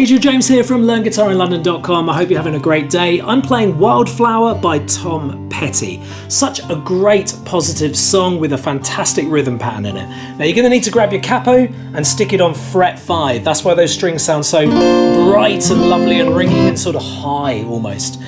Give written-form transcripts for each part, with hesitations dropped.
Adrian James here from LearnGuitarInLondon.com. I hope you're having a great day. I'm playing Wildflower by Tom Petty. Such a great positive song with a fantastic rhythm pattern in it. Now you're going to need to grab your capo and stick it on fret 5. That's why those strings sound so bright and lovely and ringy and sort of high almost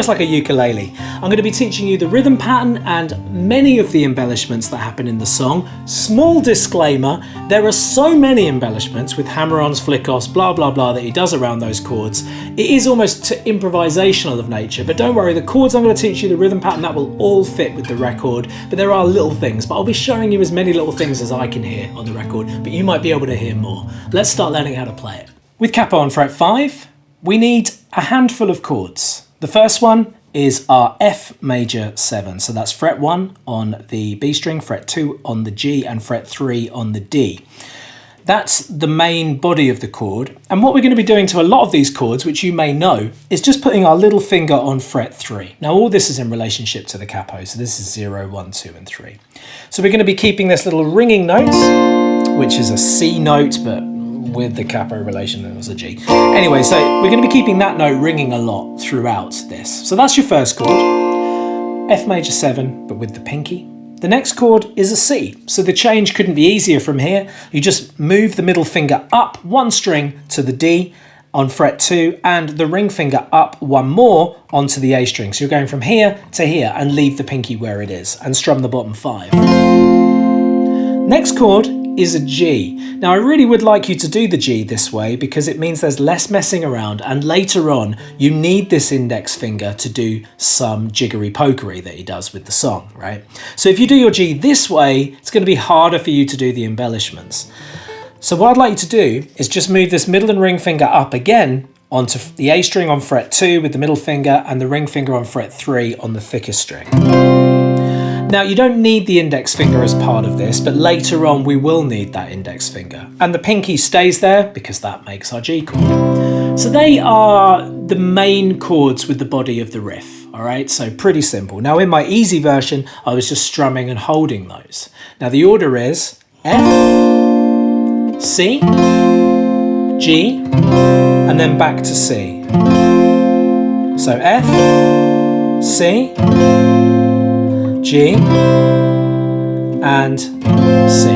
like a ukulele. I'm going to be teaching you the rhythm pattern and many of the embellishments that happen in the song. Small disclaimer, there are so many embellishments with hammer-ons, flick-offs, blah blah blah that he does around those chords. It is almost improvisational of nature, but don't worry, the chords I'm going to teach you, the rhythm pattern, that will all fit with the record, but there are little things, but I'll be showing you as many little things as I can hear on the record, but you might be able to hear more. Let's start learning how to play it. With capo on fret 5, we need a handful of chords. The first one is our F major 7, so that's fret 1 on the B string, fret 2 on the G, and fret 3 on the D. That's the main body of the chord, and what we're going to be doing to a lot of these chords, which you may know, is just putting our little finger on fret 3. Now all this is in relationship to the capo, so this is 0, 1, 2 and 3. So we're going to be keeping this little ringing note, which is a C note, but with the capo relation it was a G. Anyway, so we're going to be keeping that note ringing a lot throughout this. So that's your first chord, F major 7, but with the pinky. The next chord is a C, so the change couldn't be easier from here. You just move the middle finger up 1 string to the D on fret 2 and the ring finger up 1 more onto the A string. So you're going from here to here and leave the pinky where it is and strum the bottom 5. Next chord is a G. Now I really would like you to do the G this way because it means there's less messing around, and later on you need this index finger to do some jiggery pokery that he does with the song, right? So if you do your G this way, it's going to be harder for you to do the embellishments. So what I'd like you to do is just move this middle and ring finger up again onto the A string on fret 2 with the middle finger and the ring finger on fret 3 on the thickest string. Now you don't need the index finger as part of this, but later on we will need that index finger. And the pinky stays there because that makes our G chord. So they are the main chords with the body of the riff, all right? So pretty simple. Now in my easy version, I was just strumming and holding those. Now the order is F, C, G, and then back to C. So F, C, G and C.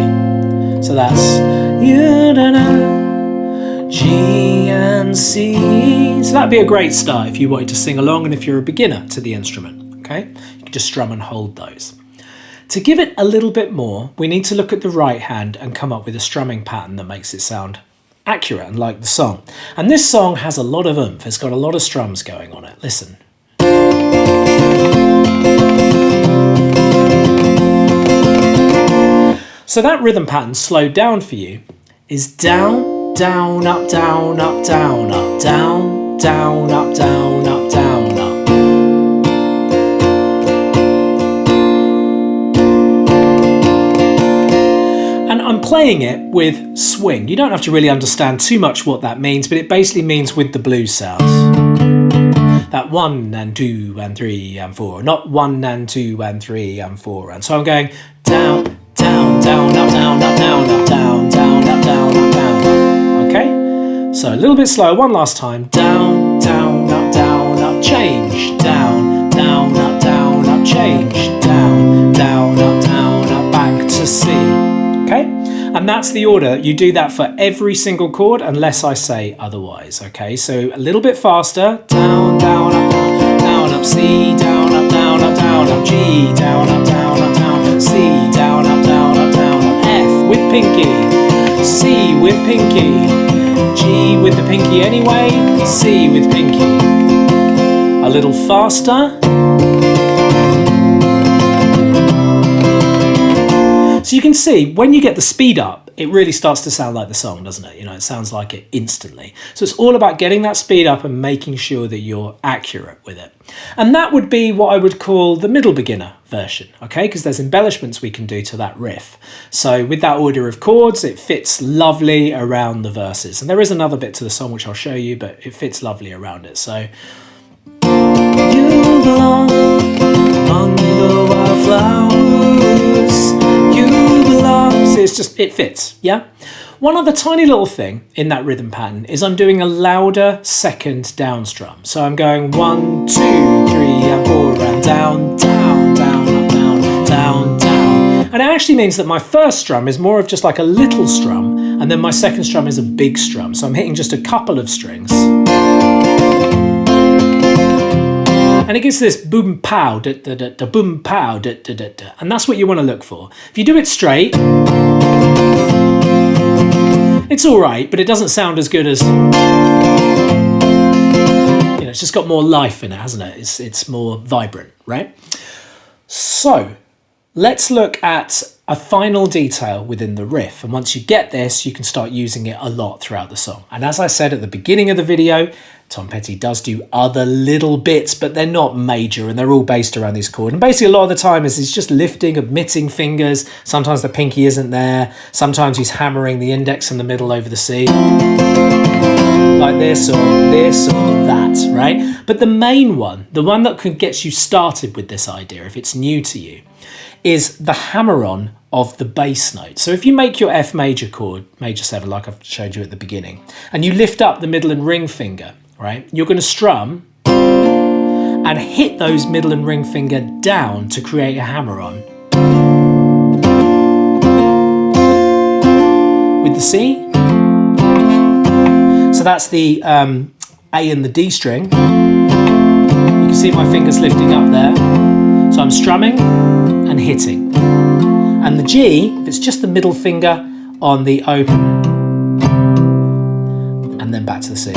So that's G and C. So that'd be a great start if you wanted to sing along and if you're a beginner to the instrument, okay? You can just strum and hold those. To give it a little bit more, we need to look at the right hand and come up with a strumming pattern that makes it sound accurate and like the song. And this song has a lot of oomph. It's got a lot of strums going on it. Listen. So that rhythm pattern, slowed down for you, is down, down, up, down, up, down, up, down, down, up, down, up, down, up. And I'm playing it with swing. You don't have to really understand too much what that means, but it basically means with the blues sounds. That 1 and 2 and 3 and 4, not 1 and 2 and 3 and 4. And so I'm going down, down, down, up, down, up, down, up, down, down, up, down, up, down, up. Okay? So a little bit slower, one last time. Down, down, up, change. Down, down, up, change. Down, down, up, back to C. Okay? And that's the order. You do that for every single chord unless I say otherwise. Okay? So a little bit faster. Down, down, up, C, down, up, G, down, up, C, down, up, F with pinky, C with pinky, G with the pinky anyway, C with pinky. A little faster. So you can see when you get the speed up, it really starts to sound like the song, doesn't it? You know, it sounds like it instantly. So it's all about getting that speed up and making sure that you're accurate with it. And that would be what I would call the middle beginner version, okay? Because there's embellishments we can do to that riff. So with that order of chords, it fits lovely around the verses. And there is another bit to the song which I'll show you, but it fits lovely around it. So you belong among the wildflowers. You belong So it's just, it fits, yeah? One other tiny little thing in that rhythm pattern is I'm doing a louder second down strum. So I'm going 1, 2, 3, and 4, and down, down, down, up, down, down, down. And it actually means that my first strum is more of just like a little strum, and then my second strum is a big strum. So I'm hitting just a couple of strings. And it gives this boom pow, da da da da, boom pow, da da da da. And that's what you want to look for. If you do it straight, it's all right, but it doesn't sound as good as, you know, it's just got more life in it, hasn't it? It's more vibrant, right? So let's look at a final detail within the riff. And once you get this, you can start using it a lot throughout the song. And as I said at the beginning of the video, Tom Petty does do other little bits, but they're not major and they're all based around these chords. And basically a lot of the time he's just lifting, omitting fingers. Sometimes the pinky isn't there. Sometimes he's hammering the index in the middle over the C. Like this or that, right? But the main one, the one that gets you started with this idea, if it's new to you, is the hammer-on of the bass note. So if you make your F major chord, major 7, like I've showed you at the beginning, and you lift up the middle and ring finger, right, you're going to strum and hit those middle and ring finger down to create a hammer-on with the C. So that's the A and the D string. You can see my fingers lifting up there. So I'm strumming and hitting. And the G, if it's just the middle finger on the open, and then back to the C.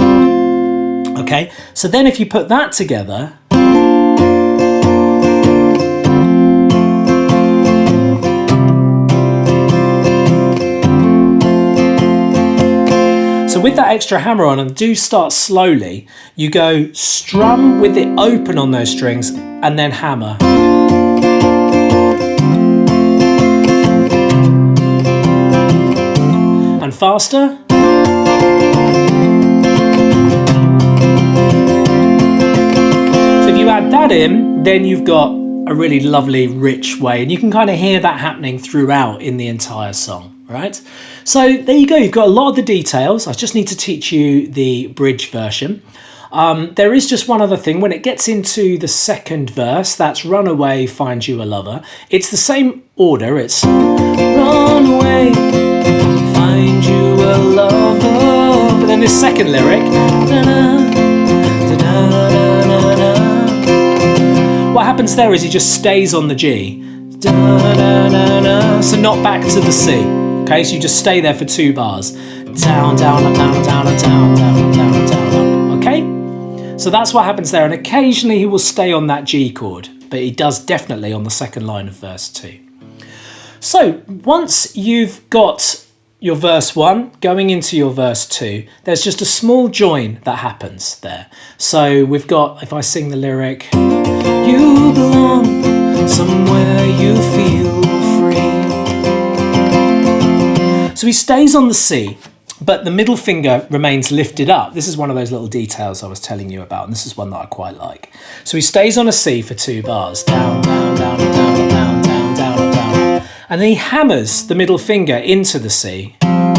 Okay, so then if you put that together, so with that extra hammer on, and do start slowly, you go strum with it open on those strings and then hammer. And faster. So if you add that in, then you've got a really lovely, rich way, and you can kind of hear that happening throughout in the entire song, right? So there you go, you've got a lot of the details. I just need to teach you the bridge version. There is just one other thing. When it gets into the second verse, that's run away, find you a lover. It's the same order. It's run away, find you a lover. But then this second lyric, what happens there is he just stays on the G. So not back to the C. Okay, so you just stay there for 2 bars. Down, down, up, down, down, up, down, down, up, down, down, up. Okay? So that's what happens there. And occasionally he will stay on that G chord, but he does definitely on the second line of verse 2. So once you've got your verse 1 going into your verse 2, there's just a small join that happens there. So we've got, if I sing the lyric, you belong somewhere you feel free. So he stays on the C, but the middle finger remains lifted up. This is one of those little details I was telling you about, and this is one that I quite like. So he stays on a C for 2 bars. Down, down, down, down, down, down, down, down, down. And then he hammers the middle finger into the C. Down,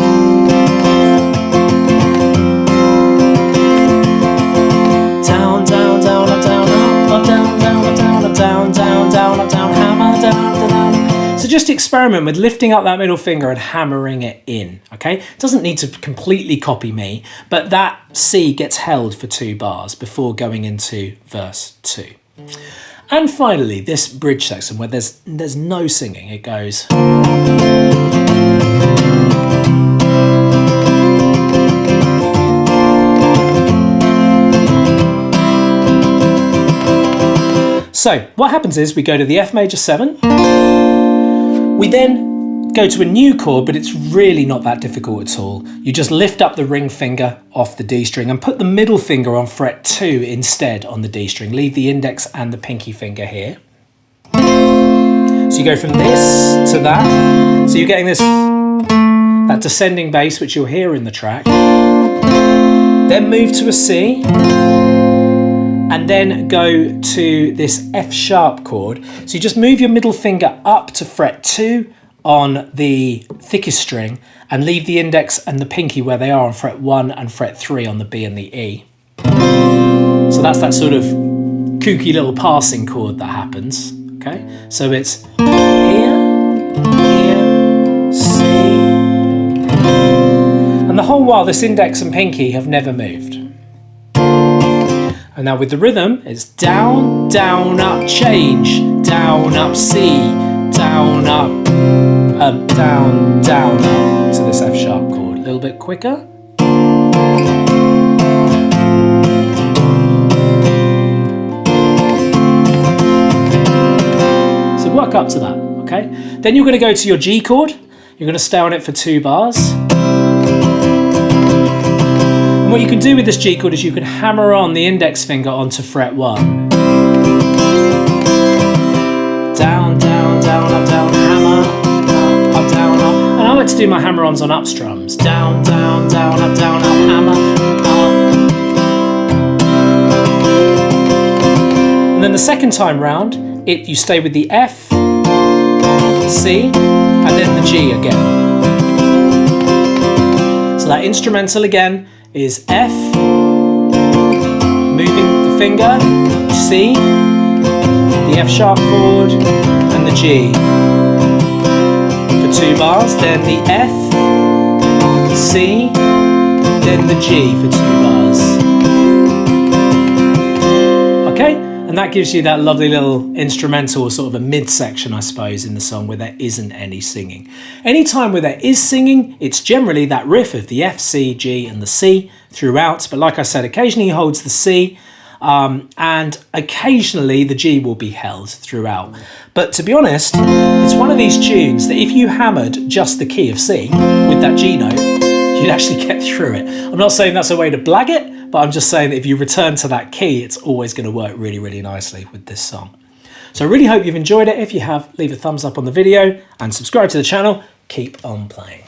down, down, up, down, up, down, down, up, down, up, down, down, down, up, down, hammer, down, down, down. So just experiment with lifting up that middle finger and hammering it in, okay? It doesn't need to completely copy me, but that C gets held for 2 bars before going into verse 2. And finally, this bridge section where there's no singing, it goes. So what happens is we go to the F major 7. We then go to a new chord, but it's really not that difficult at all. You just lift up the ring finger off the D string and put the middle finger on fret 2 instead on the D string. Leave the index and the pinky finger here. So you go from this to that. So you're getting that descending bass, which you'll hear in the track. Then move to a C. And then go to this F sharp chord. So you just move your middle finger up to fret 2 on the thickest string and leave the index and the pinky where they are on fret 1 and fret 3 on the B and the E. So that's that sort of kooky little passing chord that happens. Okay, so it's here, here, C. And the whole while this index and pinky have never moved. And now with the rhythm, it's down, down, up, change, down, up, C, down, up, down, down, up to this F sharp chord. A little bit quicker. So work up to that, okay? Then you're going to go to your G chord. You're going to stay on it for 2 bars. And what you can do with this G chord is you can hammer on the index finger onto fret 1. Down, down, down, up, down, hammer, up, down, up. And I like to do my hammer-ons on up strums. Down, down, down, up, hammer, up. And then the second time round, you stay with the F, C, and then the G again. So that instrumental again is F, moving the finger, C, the F sharp chord, and the G for 2 bars, then the F, C, then the G for 2 bars. Okay, and that gives you that lovely little instrumental, sort of a midsection, I suppose, in the song where there isn't any singing. Any time where there is singing, it's generally that riff of the F, C, G, and the C throughout, but like I said, occasionally he holds the C, and occasionally the G will be held throughout. But to be honest, it's one of these tunes that if you hammered just the key of C with that G note, you'd actually get through it. I'm not saying that's a way to blag it, but I'm just saying that if you return to that key, it's always going to work really, really nicely with this song. So I really hope you've enjoyed it. If you have, leave a thumbs up on the video and subscribe to the channel. Keep on playing.